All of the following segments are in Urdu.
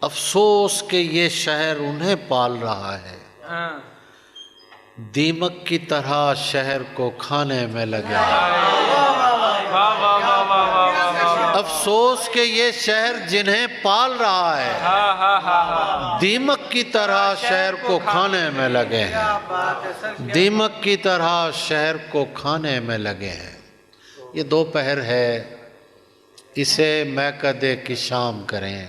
افسوس کہ یہ شہر انہیں پال رہا ہے، دیمک کی طرح شہر کو کھانے میں لگے ہیں۔ افسوس کہ یہ شہر جنہیں پال رہا ہے، دیمک کی طرح شہر کو کھانے میں لگے ہیں، دیمک کی طرح شہر کو کھانے میں لگے ہیں۔ یہ دوپہر ہے، اسے میکدے کی شام کریں۔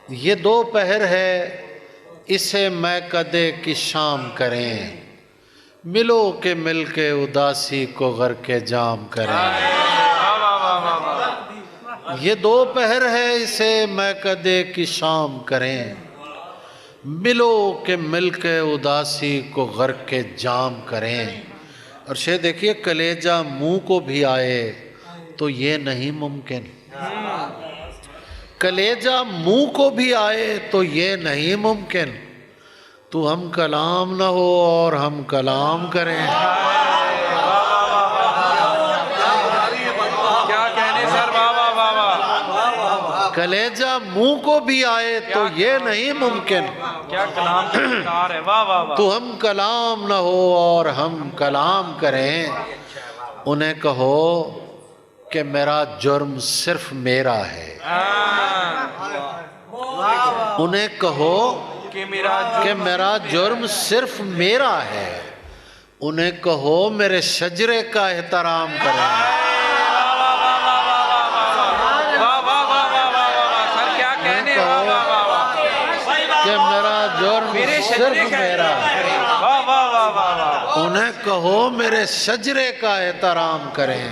یہ دوپہر ہے، اسے میکدے کی شام کریں، ملو کہ مل کے اداسی کو غرق جام کریں۔ یہ دوپہر ہے، اسے میکدے کی شام کریں، ملو کہ مل کے اداسی کو غرق جام کریں۔ اور شعر دیکھیے، کلیجہ منہ کو بھی آئے تو یہ نہیں ممکن، کلیجہ منہ کو بھی آئے تو یہ نہیں ممکن، تو ہم کلام نہ ہو اور ہم کلام کریں۔ کیا کہنے سر، بابا بابا، کلیجہ منہ کو بھی آئے تو یہ نہیں ممکن، کیا کلام کا انکار ہے، واہ واہ واہ، تو ہم کلام نہ ہو اور ہم کلام کریں۔ انہیں کہو کہ میرا جرم صرف میرا ہے، انہیں کہو کہ میرا جرم صرف میرا ہے، انہیں کہو میرے شجرے کا احترام کریں۔ کہ میرا جرم صرف میرا ہے، انہیں کہو میرے شجرے کا احترام کریں۔